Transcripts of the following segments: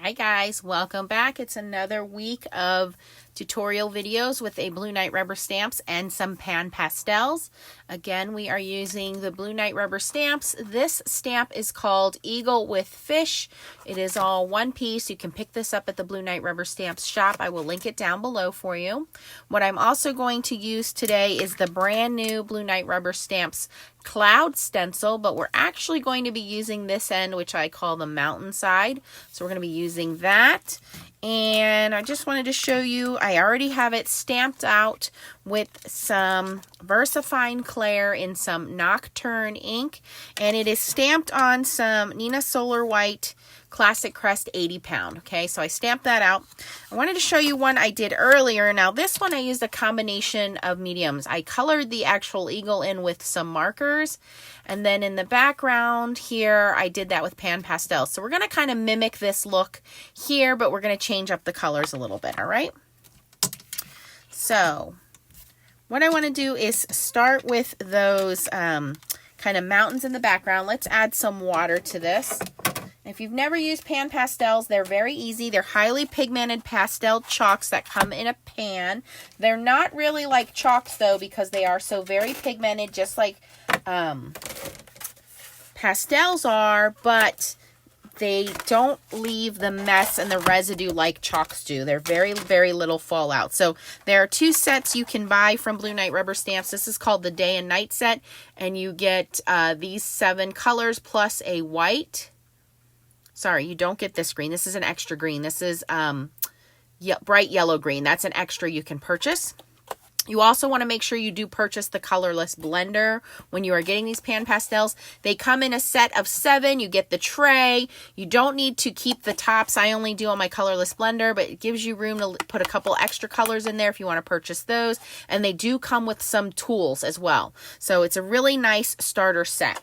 Hi guys, welcome back. It's another week of tutorial videos with a Blue Night rubber stamps and some pan pastels. Again, we are using the Blue Night rubber stamps. This stamp is called Eagle with Fish. It is all one piece. You can pick this up at the Blue Night rubber stamps shop. I will link it down below for you. What I'm also going to use today is the brand new Blue Night rubber stamps cloud stencil, but we're actually going to be using this end, which I call the mountainside. So we're going to be using that. And I just wanted to show you, I already have it stamped out with some VersaFine Clair in some Nocturne ink, and it is stamped on some Nina Solar White Classic Crest 80 pound. Okay, so I stamped that out. I wanted to show you one I did earlier. Now this one I used a combination of mediums. I colored the actual eagle in with some markers, and then in the background here I did that with pan pastels. So we're going to kind of mimic this look here, but we're going to change up the colors a little bit. All right, so what I want to do is start with those kind of mountains in the background. Let's add some water to this. If you've never used pan pastels, they're very easy. They're highly pigmented pastel chalks that come in a pan. They're not really like chalks though, because they are so very pigmented, just like pastels are, but they don't leave the mess and the residue like chalks do. They're very, very little fallout. So there are two sets you can buy from Blue Night rubber stamps. This is called the day and night set, and you get these 7 colors plus a white. Sorry, you don't get this green. This is an extra green. This is bright yellow green. That's an extra you can purchase. You also want to make sure you do purchase the colorless blender when you are getting these pan pastels. They come in a set of 7. You get the tray. You don't need to keep the tops. I only do on my colorless blender, but it gives you room to put a couple extra colors in there if you want to purchase those. And they do come with some tools as well. So it's a really nice starter set.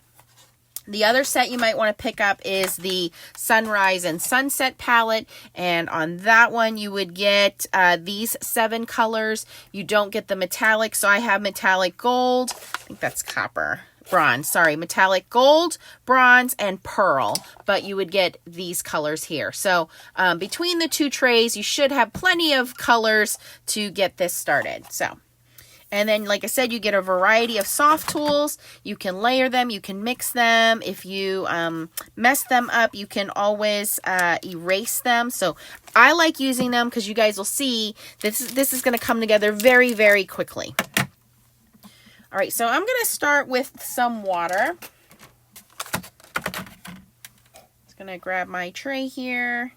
The other set you might want to pick up is the Sunrise and Sunset palette, and on that one you would get these 7 colors. You don't get the metallic, so I have metallic gold, I think that's copper, bronze, sorry, metallic gold, bronze, and pearl, but you would get these colors here. So between the 2 trays, you should have plenty of colors to get this started. And then, like I said, you get a variety of soft tools. You can layer them. You can mix them. If you mess them up, you can always erase them. So I like using them because you guys will see this is going to come together very, very quickly. All right, so I'm going to start with some water. Just going to grab my tray here.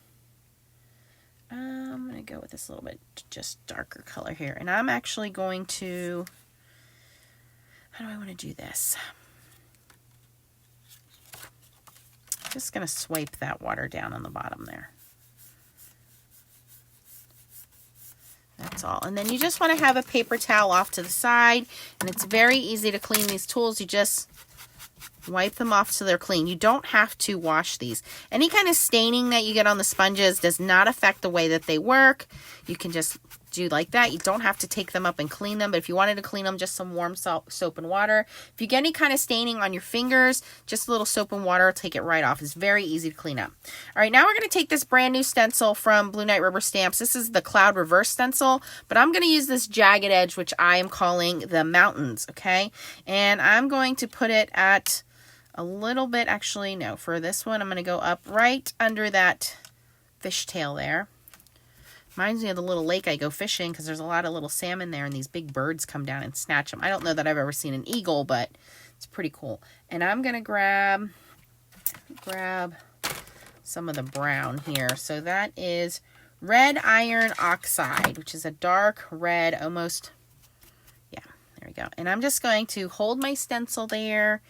I'm going to go with this little bit just darker color here. And I'm actually going to, how do I want to do this? Just going to swipe that water down on the bottom there. That's all. And then you just want to have a paper towel off to the side. And it's very easy to clean these tools. You just wipe them off so they're clean. You don't have to wash these. Any kind of staining that you get on the sponges does not affect the way that they work. You can just do like that. You don't have to take them up and clean them, but if you wanted to clean them, just some warm soap and water. If you get any kind of staining on your fingers, just a little soap and water will take it right off. It's very easy to clean up. All right, now we're going to take this brand new stencil from Blue Night rubber stamps. This is the Cloud Reverse stencil, but I'm going to use this jagged edge, which I am calling the mountains, okay? And I'm going to put it at a little bit, actually, no, for this one, I'm going to go up right under that fishtail there. Reminds me of the little lake I go fishing because there's a lot of little salmon there and these big birds come down and snatch them. I don't know that I've ever seen an eagle, but it's pretty cool. And I'm going to grab some of the brown here. So that is red iron oxide, which is a dark red, almost, yeah, there we go. And I'm just going to hold my stencil there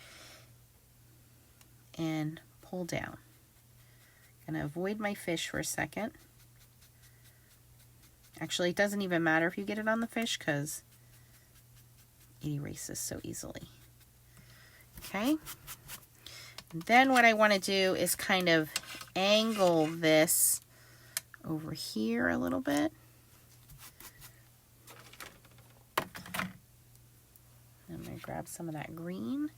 and pull down. I'm going to avoid my fish for a second. Actually, it doesn't even matter if you get it on the fish because it erases so easily. Okay. And then what I want to do is kind of angle this over here a little bit. I'm going to grab some of that green.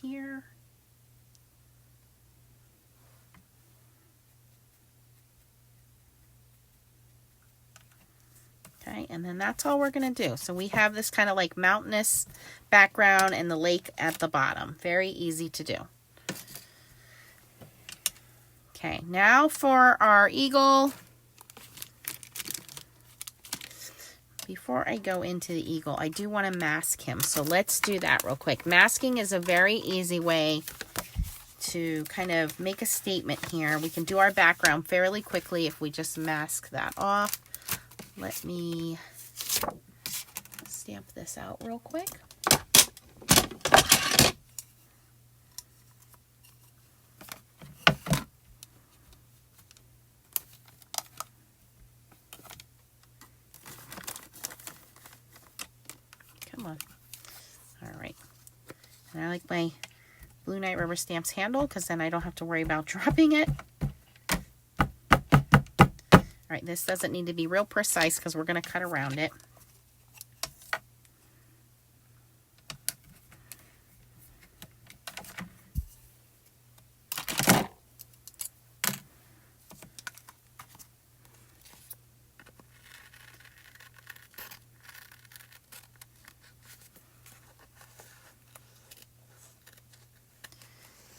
here. Okay, and then that's all we're going to do. So we have this kind of like mountainous background and the lake at the bottom. Very easy to do. Okay, now for our eagle. Before I go into the eagle, I do want to mask him. So let's do that real quick. Masking is a very easy way to kind of make a statement here. We can do our background fairly quickly if we just mask that off. Let me stamp this out real quick. Come on. All right. And I like my Blue Night Rubber Stamps handle because then I don't have to worry about dropping it. All right, this doesn't need to be real precise because we're going to cut around it.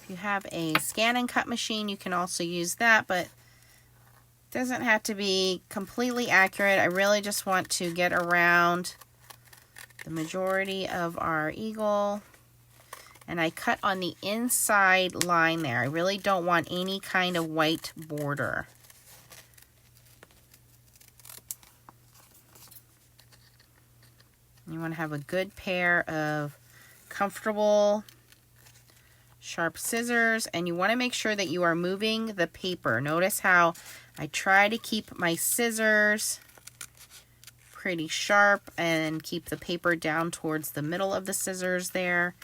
If you have a scan and cut machine, you can also use that, but doesn't have to be completely accurate. I really just want to get around the majority of our eagle. And I cut on the inside line there. I really don't want any kind of white border. You want to have a good pair of comfortable sharp scissors, and you want to make sure that you are moving the paper. Notice how I try to keep my scissors pretty sharp and keep the paper down towards the middle of the scissors there.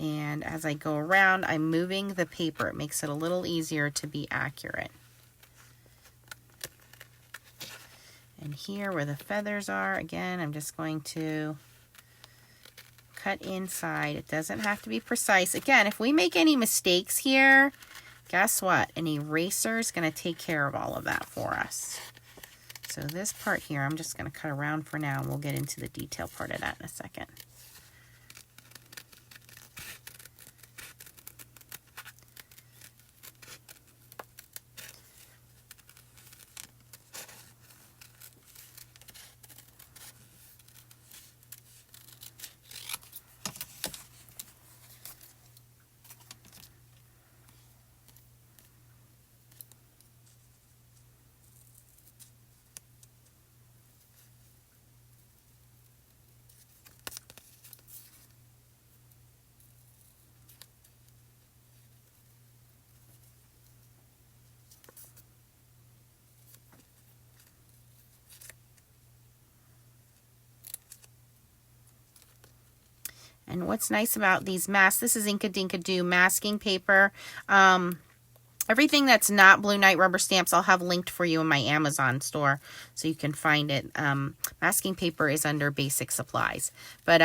And as I go around, I'm moving the paper. It makes it a little easier to be accurate. And here where the feathers are, again, I'm just going to cut inside. It doesn't have to be precise. Again, if we make any mistakes here, guess what? An eraser is going to take care of all of that for us. So this part here, I'm just going to cut around for now, and we'll get into the detail part of that in a second. And what's nice about these masks, this is Inkadinkado masking paper. Everything that's not Blue Night Rubber Stamps, I'll have linked for you in my Amazon store so you can find it. Masking paper is under basic supplies. But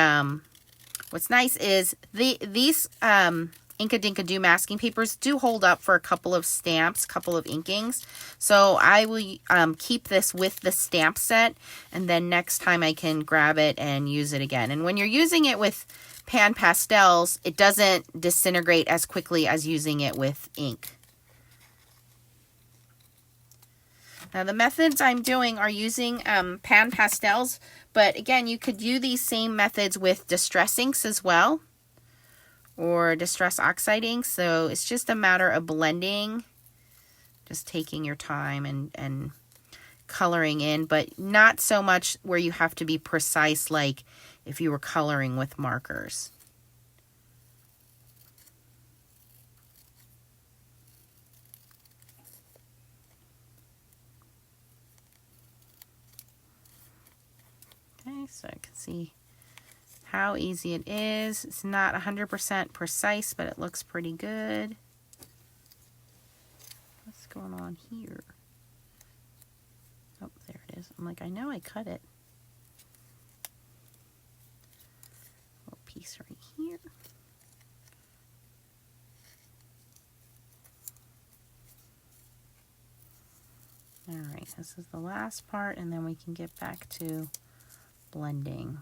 what's nice is these Inkadinkado masking papers do hold up for a couple of stamps, couple of inkings. So I will keep this with the stamp set, and then next time I can grab it and use it again. And when you're using it with pan pastels, it doesn't disintegrate as quickly as using it with ink. Now the methods I'm doing are using pan pastels, but again, you could do these same methods with distress inks as well, or distress oxide ink. So it's just a matter of blending, just taking your time and coloring in, but not so much where you have to be precise like if you were coloring with markers. Okay, so I can see how easy it is. It's not 100% precise, but it looks pretty good. What's going on here? Oh, there it is. I'm like, I know I cut it. Little piece right here. All right, this is the last part, and then we can get back to blending.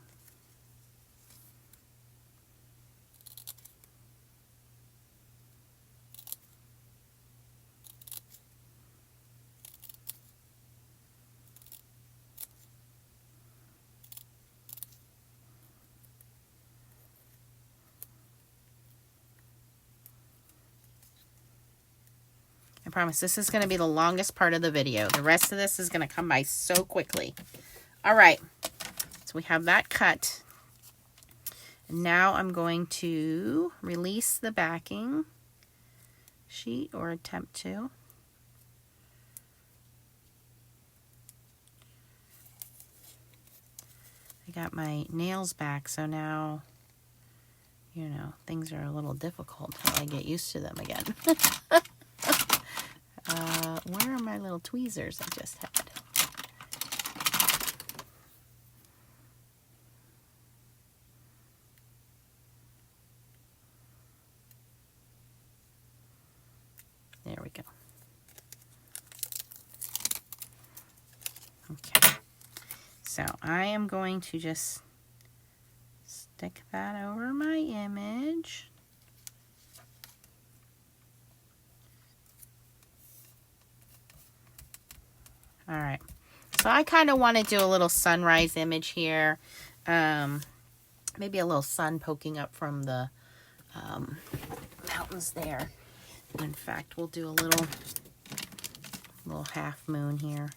I promise this is going to be the longest part of the video. The rest of this is going to come by so quickly. All right, so we have that cut. And now I'm going to release the backing sheet, or attempt to. I got my nails back, so now, you know, things are a little difficult until I get used to them again. Where are my little tweezers I just had? There we go. Okay. So I am going to just stick that over my image. All right, so I kind of want to do a little sunrise image here. Maybe a little sun poking up from the mountains there. In fact, we'll do a little half moon here,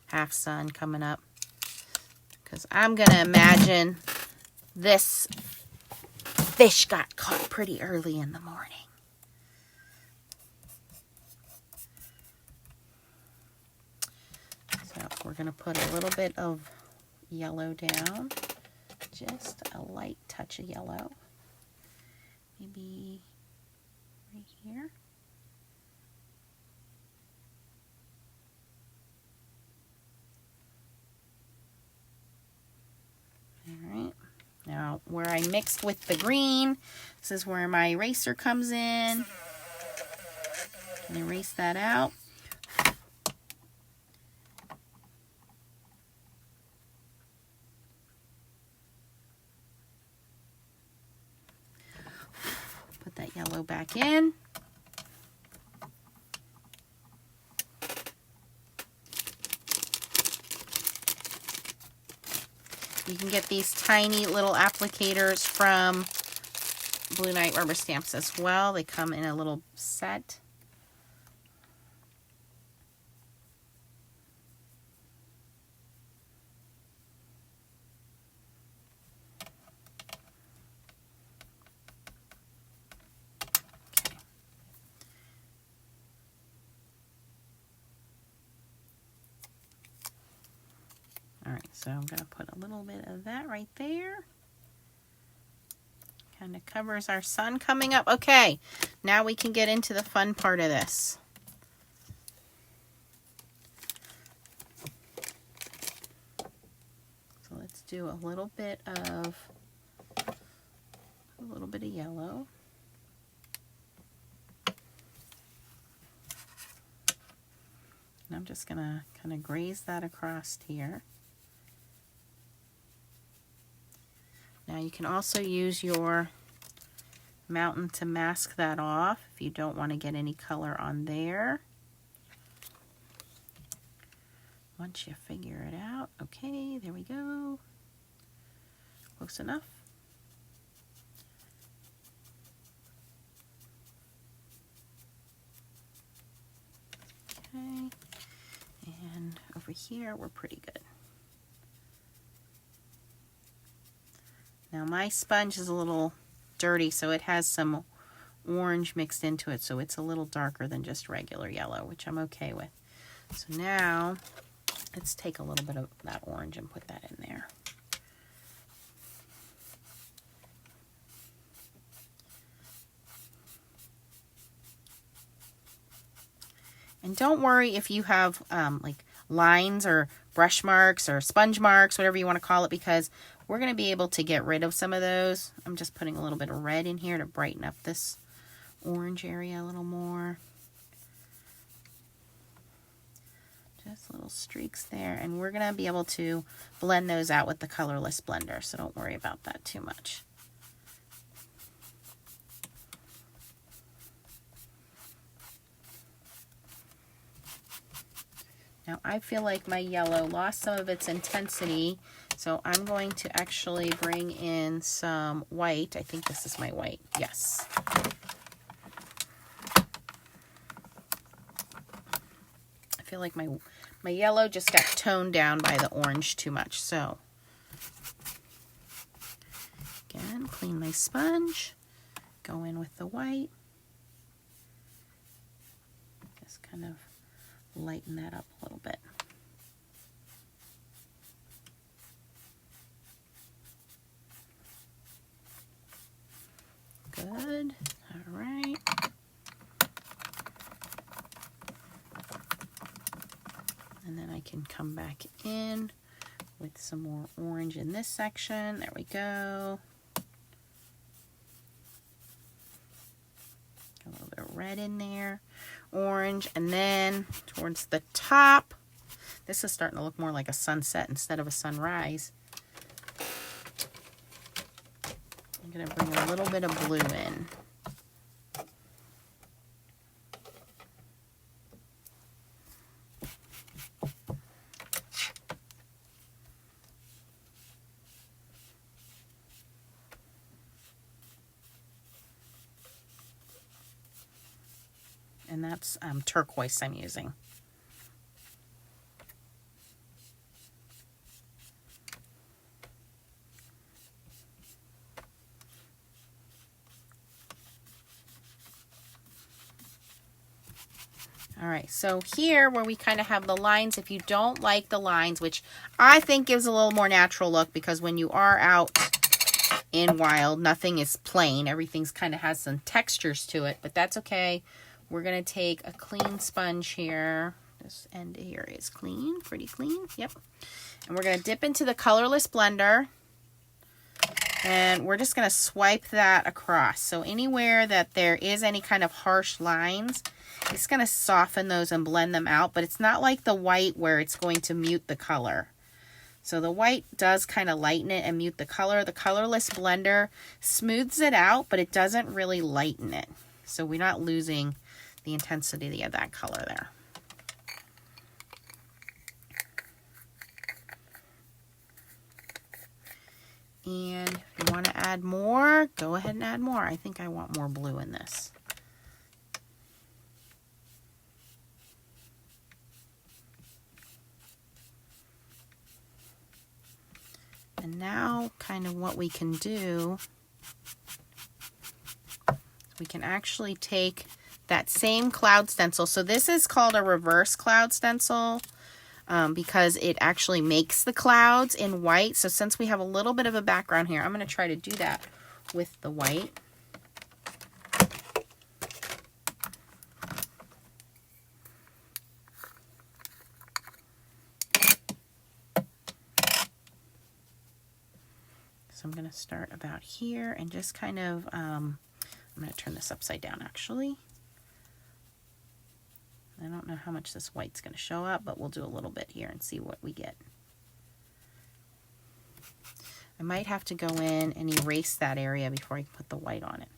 half sun coming up. Because I'm going to imagine this fish got caught pretty early in the morning. So we're going to put a little bit of yellow down. Just a light touch of yellow. Maybe right here. Alright, now where I mixed with the green, this is where my eraser comes in. And erase that out. Put that yellow back in. You can get these tiny little applicators from Blue Knight Rubber Stamps as well. They come in a little set. Okay. All right, so I'm going to put a little bit of that right there. Kind of covers our sun coming up. Okay, now we can get into the fun part of this. So let's do a little bit of yellow. And I'm just going to kind of graze that across here. Now you can also use your mountain to mask that off if you don't want to get any color on there. Once you figure it out, okay, there we go. Close enough. Okay, and over here we're pretty good. Now my sponge is a little dirty, so it has some orange mixed into it, so it's a little darker than just regular yellow, which I'm okay with. So now let's take a little bit of that orange and put that in there. And don't worry if you have like lines or brush marks or sponge marks, whatever you want to call it, because we're going to be able to get rid of some of those. I'm just putting a little bit of red in here to brighten up this orange area a little more. Just little streaks there, and we're gonna be able to blend those out with the colorless blender, so don't worry about that too much. Now I feel like my yellow lost some of its intensity, so I'm going to actually bring in some white. I think this is my white, yes. I feel like my yellow just got toned down by the orange too much, so again, clean my sponge, go in with the white, just kind of lighten that up a little bit. Good. All right. And then I can come back in with some more orange in this section. There we go. A little bit of red in there. Orange, and then towards the top, this is starting to look more like a sunset instead of a sunrise. I'm going to bring a little bit of blue in. And that's turquoise I'm using. All right, so here where we kind of have the lines, if you don't like the lines, which I think gives a little more natural look, because when you are out in wild, nothing is plain. Everything's kind of has some textures to it, but that's okay. We're going to take a clean sponge here. This end here is clean, pretty clean. Yep. And we're going to dip into the colorless blender. And we're just going to swipe that across. So anywhere that there is any kind of harsh lines, it's going to soften those and blend them out. But it's not like the white where it's going to mute the color. So the white does kind of lighten it and mute the color. The colorless blender smooths it out, but it doesn't really lighten it. So we're not losing the intensity of that color there. And if you want to add more, go ahead and add more. I think I want more blue in this. And now kind of what we can do, we can actually take that same cloud stencil. So this is called a reverse cloud stencil because it actually makes the clouds in white. So since we have a little bit of a background here, I'm going to try to do that with the white. So I'm going to start about here and just kind of, I'm going to turn this upside down actually. I don't know how much this white's going to show up, but we'll do a little bit here and see what we get. I might have to go in and erase that area before I put the white on it.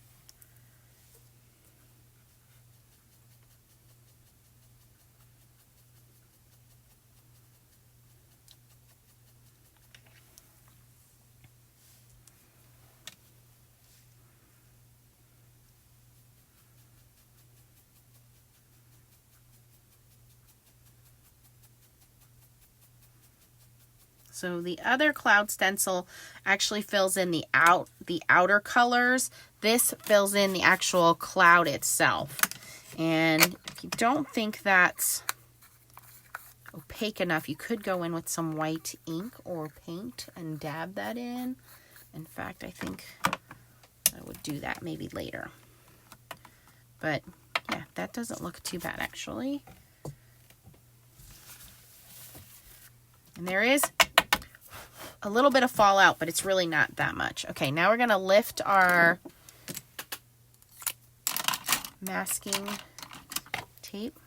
So the other cloud stencil actually fills in the outer colors. This fills in the actual cloud itself. And if you don't think that's opaque enough, you could go in with some white ink or paint and dab that in. In fact, I think I would do that maybe later. But yeah, that doesn't look too bad actually. And there is a little bit of fallout, but it's really not that much. Okay, now we're going to lift our masking tape.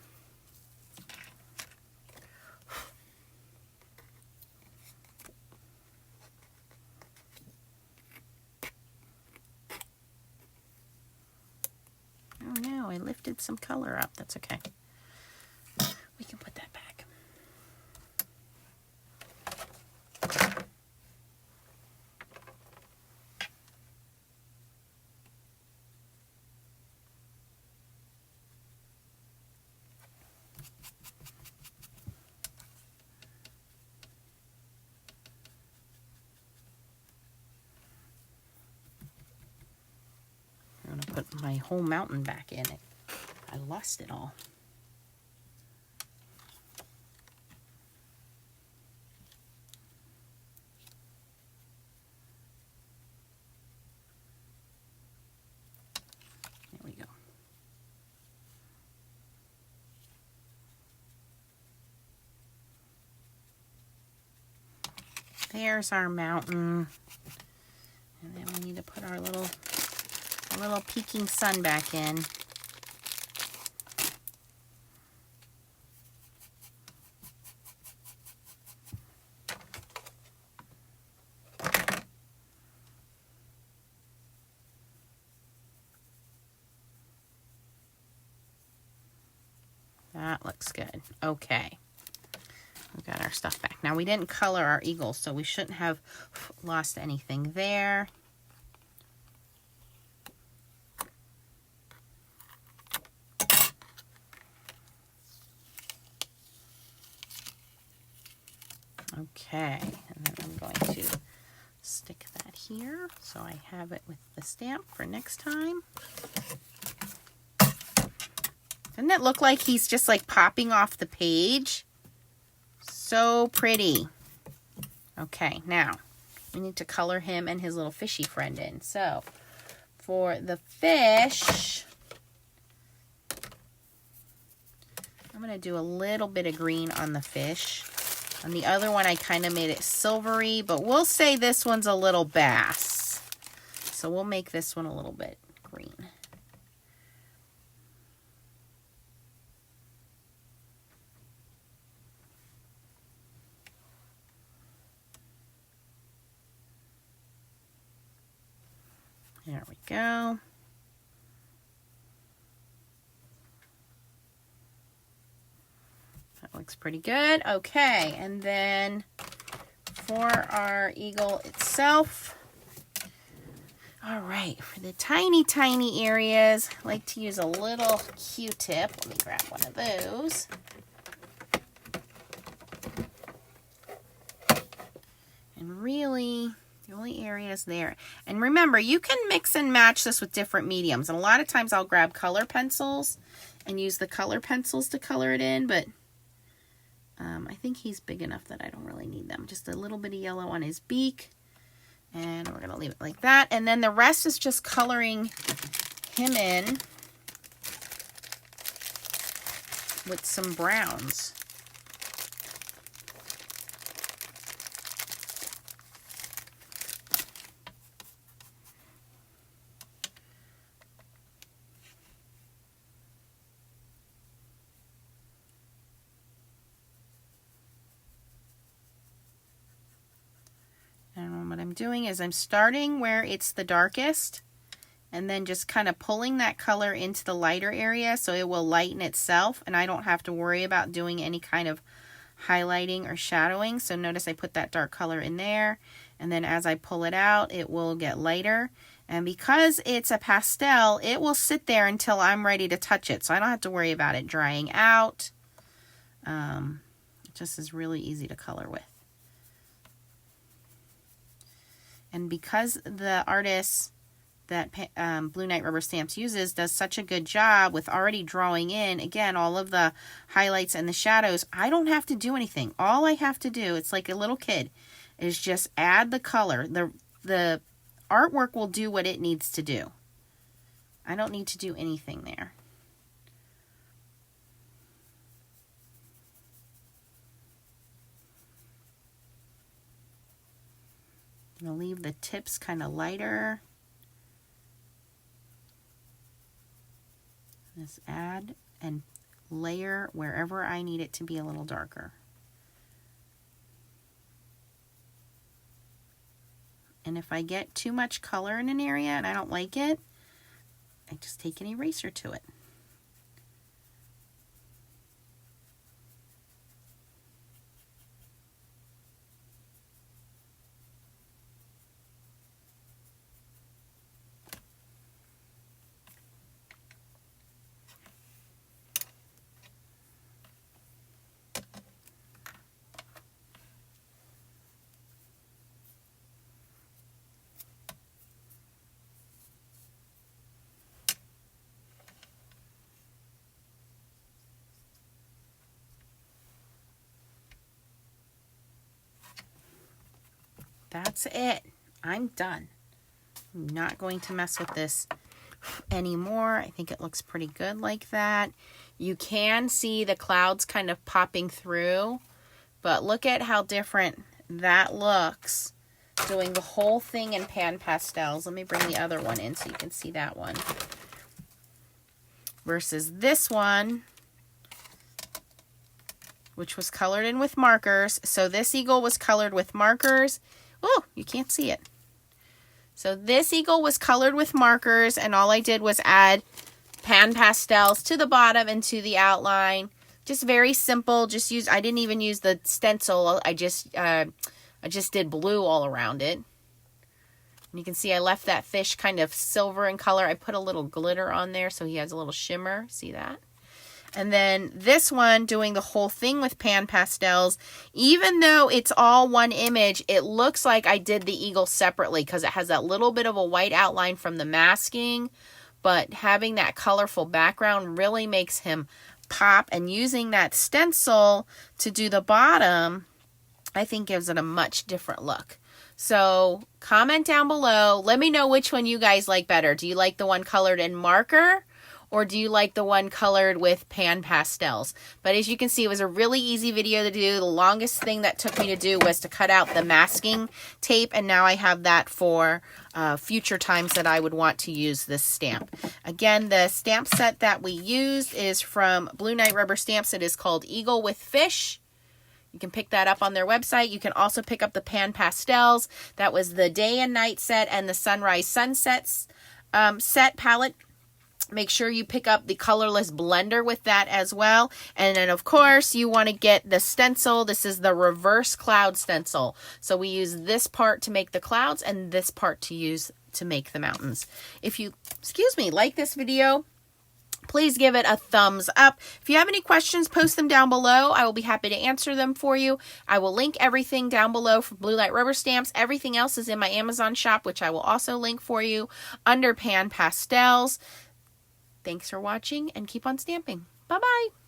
some color up. That's okay. We can put that back. I'm going to put my whole mountain back in it. I lost it all. There we go. There's our mountain. And then we need to put our little peeking sun back in. That looks good. Okay. We've got our stuff back. Now, we didn't color our eagles, so we shouldn't have lost anything there. Okay, and then I'm going to stick that here so I have it with the stamp for next time. Doesn't it look like he's just like popping off the page? So pretty. Okay, now we need to color him and his little fishy friend in. So for the fish, I'm going to do a little bit of green on the fish. On the other one, I kind of made it silvery, but we'll say this one's a little bass. So we'll make this one a little bit green. There we go. That looks pretty good. Okay, and then for our eagle itself, all right, for the tiny, tiny areas, I like to use a little Q-tip. Let me grab one of those. And really, the only areas there. And remember, you can mix and match this with different mediums. And a lot of times I'll grab color pencils and use the color pencils to color it in, but I think he's big enough that I don't really need them. Just a little bit of yellow on his beak. And we're going to leave it like that. And then the rest is just coloring him in with some browns. And what I'm doing is I'm starting where it's the darkest and then just kind of pulling that color into the lighter area so it will lighten itself and I don't have to worry about doing any kind of highlighting or shadowing. So notice I put that dark color in there and then as I pull it out it will get lighter. And because it's a pastel, it will sit there until I'm ready to touch it. So I don't have to worry about it drying out. It just is really easy to color with. And because the artist that Blue Knight Rubber Stamps uses does such a good job with already drawing in, again, all of the highlights and the shadows, I don't have to do anything. All I have to do, it's like a little kid, is just add the color. The artwork will do what it needs to do. I don't need to do anything there. I'm going to leave the tips kind of lighter. Just add and layer wherever I need it to be a little darker. And if I get too much color in an area and I don't like it, I just take an eraser to it. that's it. I'm done. I'm not going to mess with this anymore. I think it looks pretty good like that. You can see the clouds kind of popping through, but look at how different that looks doing the whole thing in pan pastels. Let me bring the other one in so you can see that one. Versus this one, which was colored in with markers. So this eagle was colored with markers. Oh, you can't see it. So this eagle was colored with markers, and all I did was add pan pastels to the bottom and to the outline. Just very simple. I didn't even use the stencil. I just did blue all around it. And you can see I left that fish kind of silver in color. I put a little glitter on there so he has a little shimmer. See that? And then this one, doing the whole thing with pan pastels. Even though it's all one image, it looks like I did the eagle separately because it has that little bit of a white outline from the masking. But having that colorful background really makes him pop. And using that stencil to do the bottom, I think gives it a much different look. So comment down below. Let me know which one you guys like better. Do you like the one colored in marker, or do you like the one colored with pan pastels? But as you can see, it was a really easy video to do. The longest thing that took me to do was to cut out the masking tape, and now I have that for future times that I would want to use this stamp. Again, the stamp set that we used is from Blue Knight Rubber Stamps. It is called Eagle with Fish. You can pick that up on their website. You can also pick up the pan pastels. That was the day and night set and the sunrise sunsets set palette. Make sure you pick up the colorless blender with that as well. And then, of course, you want to get the stencil. This is the reverse cloud stencil. So we use this part to make the clouds and this part to use to make the mountains. If you, like this video, please give it a thumbs up. If you have any questions, post them down below. I will be happy to answer them for you. I will link everything down below for Blue Knight Rubber Stamps. Everything else is in my Amazon shop, which I will also link for you under pan pastels. Thanks for watching and keep on stamping. Bye-bye.